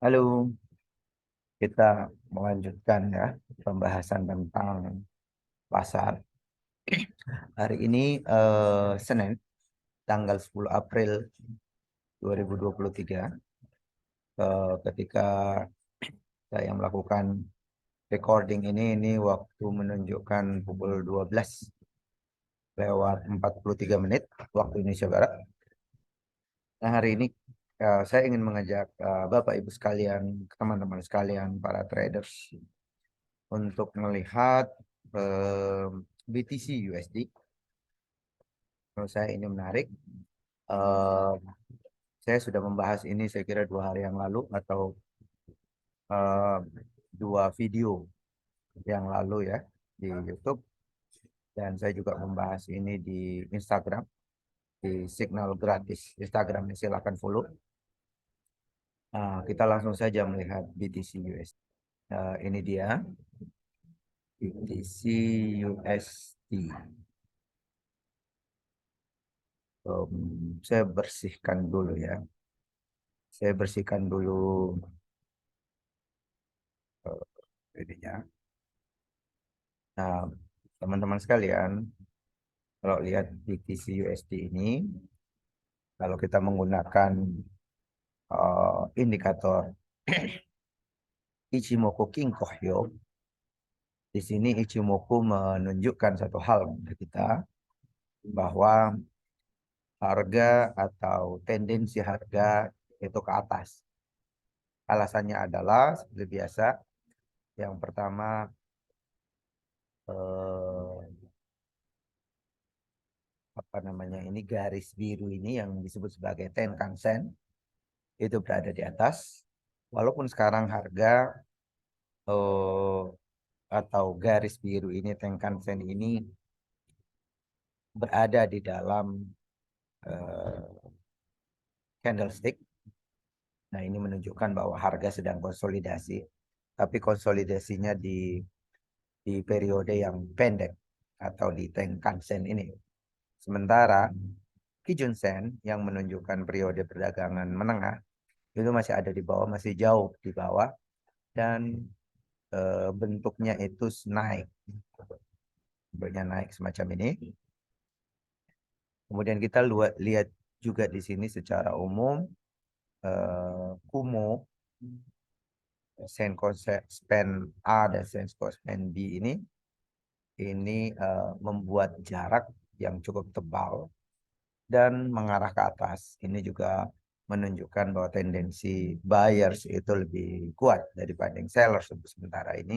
Halo, kita melanjutkan ya pembahasan tentang pasar. Hari ini Senin, tanggal 10 April 2023, ketika saya melakukan recording ini waktu menunjukkan pukul 12 lewat 43 menit waktu Indonesia Barat. Nah, hari ini saya ingin mengajak Bapak Ibu sekalian, teman-teman sekalian, para traders untuk melihat BTC USD. Menurut saya ini menarik. Eh, saya sudah membahas ini saya kira 2 hari yang lalu atau eh, 2 video yang lalu ya di YouTube, dan saya juga membahas ini di Instagram, di Signal Gratis Instagramnya, silakan follow. Nah, kita langsung saja melihat BTC USD. Ini dia BTC USD. Saya bersihkan dulu ya. Saya bersihkan dulu ininya. Nah, teman-teman sekalian, kalau lihat BTC USD ini, kalau kita menggunakan indikator Ichimoku Kinkohyo, di sini Ichimoku menunjukkan satu hal kepada kita, bahwa harga atau tendensi harga itu ke atas. Alasannya adalah seperti biasa, yang pertama eh, apa namanya ini, garis biru ini yang disebut sebagai Tenkan Sen itu berada di atas. Walaupun sekarang harga atau garis biru ini, Tenkan Sen ini, berada di dalam eh, candlestick. Nah, ini menunjukkan bahwa harga sedang konsolidasi, tapi konsolidasinya di periode yang pendek atau di Tenkan Sen ini. Sementara Kijun Sen yang menunjukkan periode perdagangan menengah itu masih ada di bawah, masih jauh di bawah, dan bentuknya itu naik. Bentuknya naik semacam ini. Kemudian kita lihat juga di sini secara umum Kumo, Senko Span A dan Senko Span B ini membuat jarak yang cukup tebal dan mengarah ke atas. Ini juga menunjukkan bahwa tendensi buyers itu lebih kuat daripada sellers untuk sementara ini.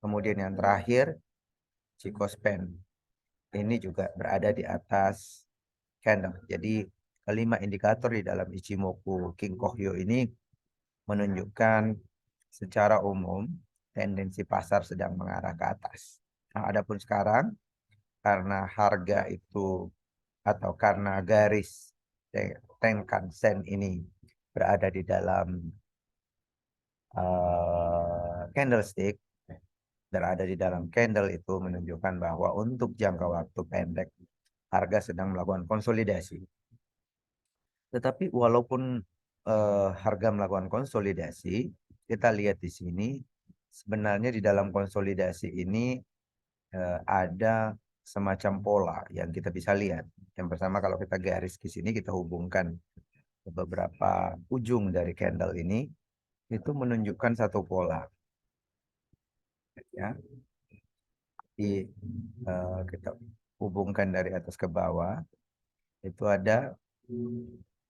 Kemudian yang terakhir, Chico Span ini juga berada di atas candle. Jadi kelima indikator di dalam Ichimoku Kinkohyo ini menunjukkan secara umum tendensi pasar sedang mengarah ke atas. Nah, adapun sekarang, karena harga itu atau karena garis Tenkan Sen ini berada di dalam candlestick, berada di dalam candle, itu menunjukkan bahwa untuk jangka waktu pendek harga sedang melakukan konsolidasi. Tetapi walaupun harga melakukan konsolidasi, kita lihat di sini sebenarnya di dalam konsolidasi ini ada semacam pola yang kita bisa lihat. Yang pertama, kalau kita garis di sini, kita hubungkan ke beberapa ujung dari candle ini, itu menunjukkan satu pola. Ya, kita hubungkan dari atas ke bawah, itu ada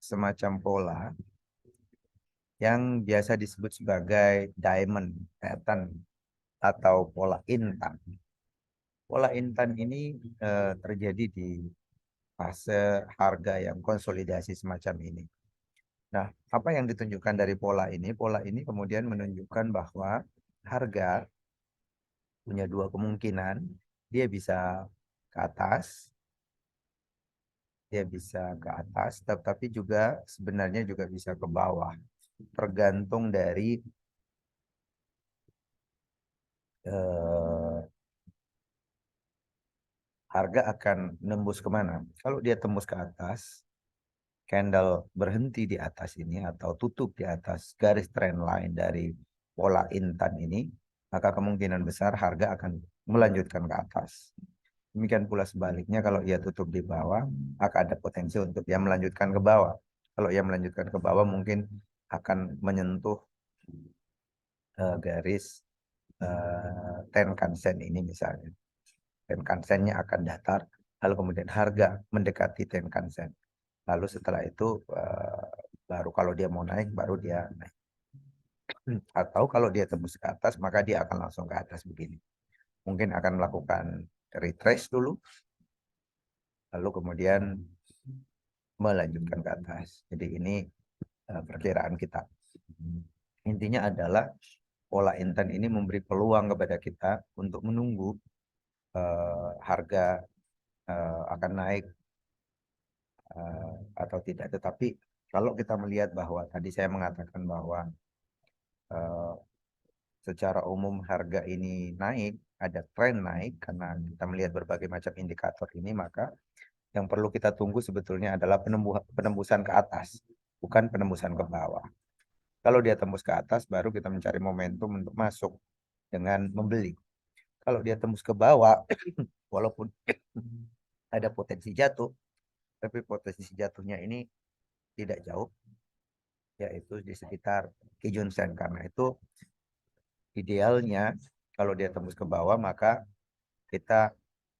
semacam pola yang biasa disebut sebagai diamond pattern atau pola intan. Pola intan ini terjadi di fase harga yang konsolidasi semacam ini. Nah, apa yang ditunjukkan dari pola ini? Pola ini kemudian menunjukkan bahwa harga punya dua kemungkinan. Dia bisa ke atas, tetapi juga sebenarnya juga bisa ke bawah. Tergantung dari eh, harga akan nembus kemana. Kalau dia tembus ke atas, candle berhenti di atas ini atau tutup di atas garis trend line dari pola intan ini, maka kemungkinan besar harga akan melanjutkan ke atas. Demikian pula sebaliknya, kalau ia tutup di bawah, akan ada potensi untuk ia melanjutkan ke bawah. Kalau ia melanjutkan ke bawah, mungkin akan menyentuh garis Tenkan Sen ini misalnya. Tenkan Sennya akan datar, lalu kemudian harga mendekati Tenkan Sen. Lalu setelah itu baru kalau dia mau naik, baru dia naik. Atau kalau dia tembus ke atas, maka dia akan langsung ke atas begini. Mungkin akan melakukan retrace dulu, lalu kemudian melanjutkan ke atas. Jadi ini perkiraan kita. Intinya adalah pola intan ini memberi peluang kepada kita untuk menunggu harga akan naik atau tidak. Tetapi kalau kita melihat bahwa tadi saya mengatakan bahwa secara umum harga ini naik, ada tren naik karena kita melihat berbagai macam indikator ini, maka yang perlu kita tunggu sebetulnya adalah penembusan ke atas, bukan penembusan ke bawah. Kalau dia tembus ke atas, baru kita mencari momentum untuk masuk dengan membeli. Kalau dia tembus ke bawah, walaupun ada potensi jatuh, tapi potensi jatuhnya ini tidak jauh, yaitu di sekitar Kijun Sen. Karena itu idealnya kalau dia tembus ke bawah, maka kita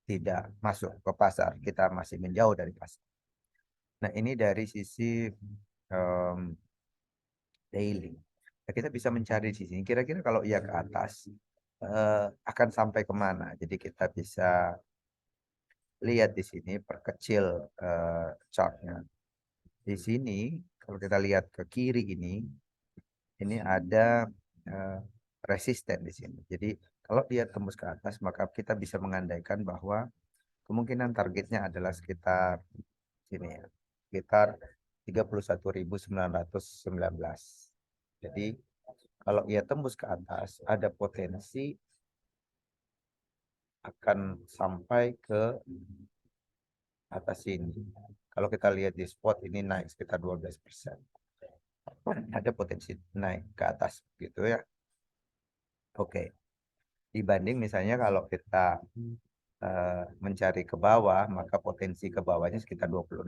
tidak masuk ke pasar, kita masih menjauh dari pasar. Nah, ini dari sisi daily. Nah, kita bisa mencari di sini, kira-kira kalau ia ke atas, akan sampai kemana. Jadi kita bisa lihat di sini, perkecil chartnya. Di sini, kalau kita lihat ke kiri ini ada resisten di sini. Jadi kalau dia tembus ke atas, maka kita bisa mengandaikan bahwa kemungkinan targetnya adalah sekitar sini ya, sekitar 31.919. Jadi kalau ia tembus ke atas, ada potensi akan sampai ke atas ini. Kalau kita lihat di spot ini naik sekitar 12%. Ada potensi naik ke atas gitu ya. Oke. Dibanding misalnya kalau kita mencari ke bawah, maka potensi ke bawahnya sekitar 26.000,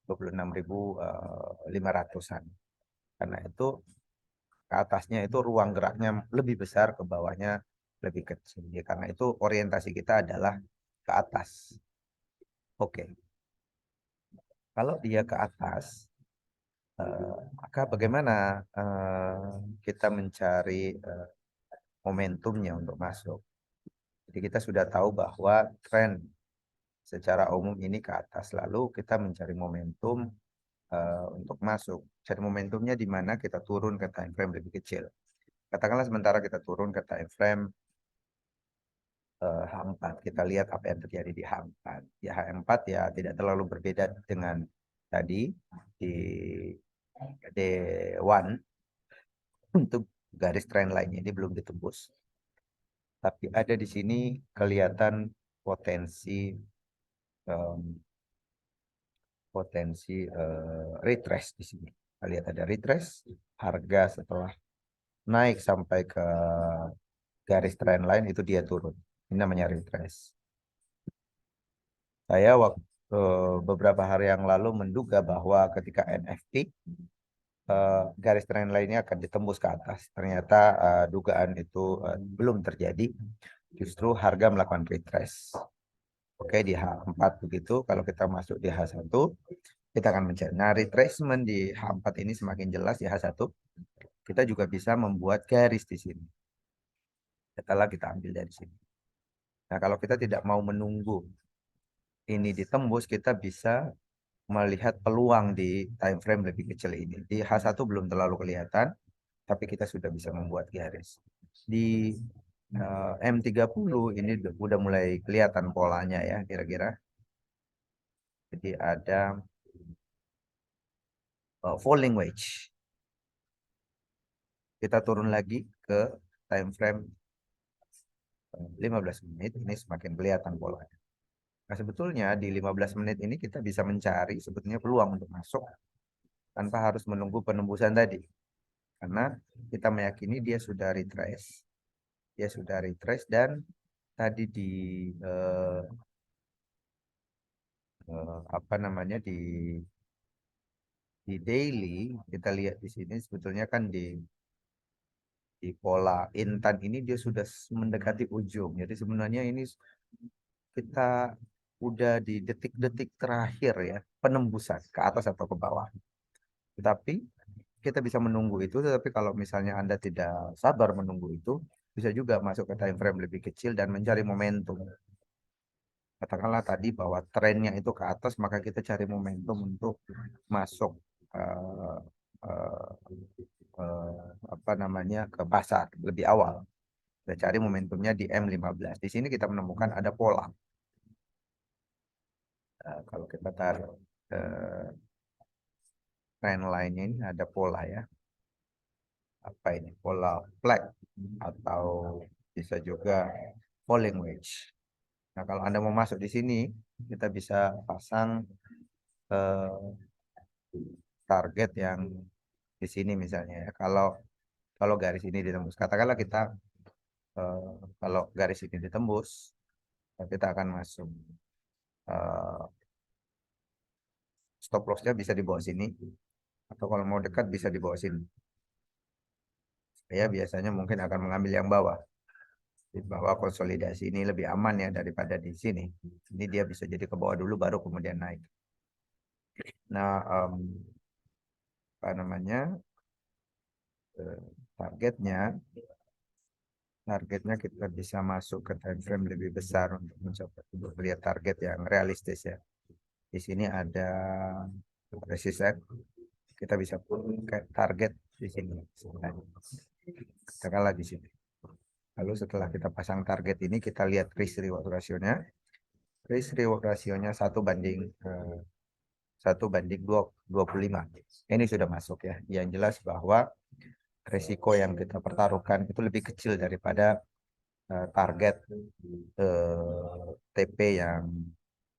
26.500-an. Karena itu ke atasnya itu ruang geraknya lebih besar, ke bawahnya lebih kecil. Ya, karena itu orientasi kita adalah ke atas. Oke. Kalau dia ke atas, maka bagaimana kita mencari momentumnya untuk masuk. Jadi kita sudah tahu bahwa tren secara umum ini ke atas. Lalu kita mencari momentum untuk masuk. Cari momentumnya di mana kita turun ke time frame lebih kecil. Katakanlah sementara kita turun ke time frame H4. Kita lihat apa yang terjadi di H4. Ya H4 ya tidak terlalu berbeda dengan tadi di D1 untuk garis trend lainnya ini belum ditembus. Tapi ada di sini kelihatan potensi retrace di sini. Kita lihat ada retrace, harga setelah naik sampai ke garis trend line itu dia turun. Ini namanya retrace. Saya waktu beberapa hari yang lalu menduga bahwa ketika NFP garis trend lainnya akan ditembus ke atas. Ternyata dugaan itu belum terjadi. Justru harga melakukan retrace. Oke, di H4 begitu. Kalau kita masuk di H1, kita akan mencari. Nah, retracement di H4 ini semakin jelas di H1. Kita juga bisa membuat garis di sini. Setelah kita ambil dari sini. Nah, kalau kita tidak mau menunggu ini ditembus, kita bisa melihat peluang di time frame lebih kecil ini. Di H1 belum terlalu kelihatan, tapi kita sudah bisa membuat garis. Di M30 ini udah mulai kelihatan polanya ya, kira-kira. Jadi ada falling wedge. Kita turun lagi ke time frame 15 menit, ini semakin kelihatan polanya. Nah, sebetulnya di 15 menit ini kita bisa mencari sebetulnya peluang untuk masuk tanpa harus menunggu penembusan tadi. Karena kita meyakini dia sudah retrace. Dia sudah retrace dan tadi eh, apa namanya di daily kita lihat di sini sebetulnya kan di pola intan ini dia sudah mendekati ujung. Jadi sebenarnya ini kita udah di detik-detik terakhir ya penembusan ke atas atau ke bawah. Tetapi kita bisa menunggu itu, tetapi kalau misalnya Anda tidak sabar menunggu itu, bisa juga masuk ke time frame lebih kecil dan mencari momentum. Katakanlah tadi bahwa trennya itu ke atas, maka kita cari momentum untuk masuk eh, eh, apa namanya ke pasar lebih awal. Kita cari momentumnya di M15. Di sini kita menemukan ada pola. Kalau kita tarik eh, trend line-nya ini ada pola ya. Apa ini? Pola flag atau bisa juga falling wedge. Nah, kalau Anda mau masuk di sini, kita bisa pasang eh, target yang di sini misalnya ya. Kalau garis ini ditembus, katakanlah kita kalau garis ini ditembus, kita akan masuk. Eh, Stop lossnya bisa di bawah sini, atau kalau mau dekat bisa di bawah sini. Saya biasanya mungkin akan mengambil yang bawah. Di bawah konsolidasi ini lebih aman ya daripada di sini. Ini dia bisa jadi ke bawah dulu baru kemudian naik. Nah, apa namanya eh, targetnya targetnya kita bisa masuk ke time frame lebih besar untuk mencoba untuk melihat target yang realistis ya. Di sini ada resisten, kita bisa pun ke target di sini. Katakanlah di sini. Lalu setelah kita pasang target ini, kita lihat risk reward rasionya. Risk reward rasionya 1 banding 25. Ini sudah masuk ya. Yang jelas bahwa risiko yang kita pertaruhkan itu lebih kecil daripada target TP yang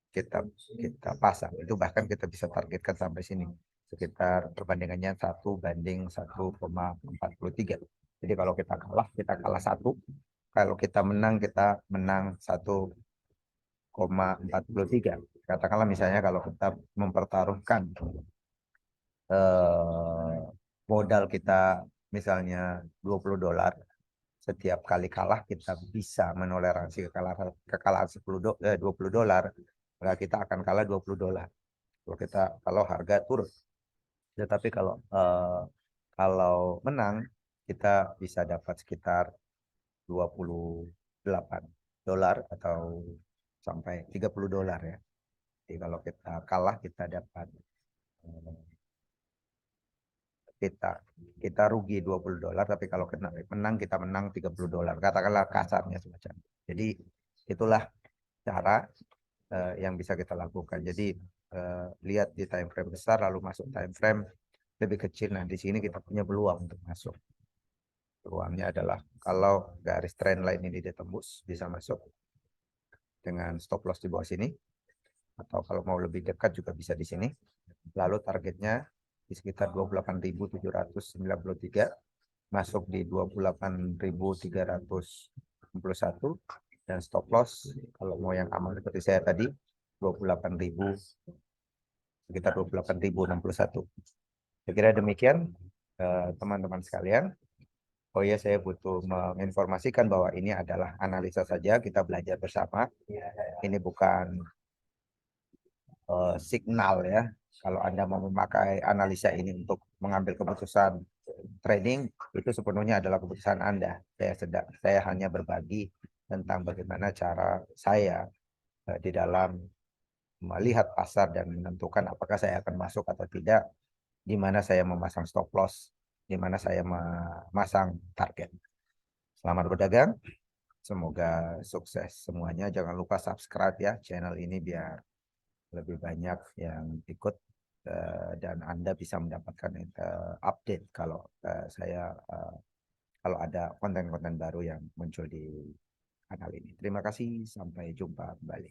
kita kita pasang. Itu bahkan kita bisa targetkan sampai sini sekitar perbandingannya 1 banding 1,43. Jadi kalau kita kalah 1. Kalau kita menang 1,43. Katakanlah misalnya kalau kita mempertaruhkan eh, modal kita misalnya $20, setiap kali kalah kita bisa menoleransi kekalahan $20, maka kita akan kalah $20 kalau harga turun. Tetapi kalau menang kita bisa dapat sekitar $28 atau sampai $30 ya. Jadi kalau kita kalah kita dapat eh, kita kita rugi $20, tapi kalau kena menang kita menang $30. Katakanlah kasarnya semacam. Jadi itulah cara yang bisa kita lakukan. Jadi lihat di time frame besar lalu masuk time frame lebih kecil. Nah, di sini kita punya peluang untuk masuk. Peluangnya adalah kalau garis trend line ini ditembus bisa masuk dengan stop loss di bawah sini, atau kalau mau lebih dekat juga bisa di sini. Lalu targetnya di sekitar 28.793, masuk di 28.361, dan stop loss kalau mau yang aman seperti saya tadi 28.000, sekitar 28.061. Saya kira demikian teman-teman sekalian. Oh ya, saya butuh menginformasikan bahwa ini adalah analisa saja, kita belajar bersama. Ini bukan signal ya. Kalau Anda mau memakai analisa ini untuk mengambil keputusan trading, itu sepenuhnya adalah keputusan Anda. Saya hanya berbagi tentang bagaimana cara saya di dalam melihat pasar dan menentukan apakah saya akan masuk atau tidak, di mana saya memasang stop loss, di mana saya memasang target. Selamat berdagang, semoga sukses semuanya. Jangan lupa subscribe ya channel ini biar lebih banyak yang ikut dan Anda bisa mendapatkan update kalau ada konten-konten baru yang muncul di kanal ini. Terima kasih, sampai jumpa kembali.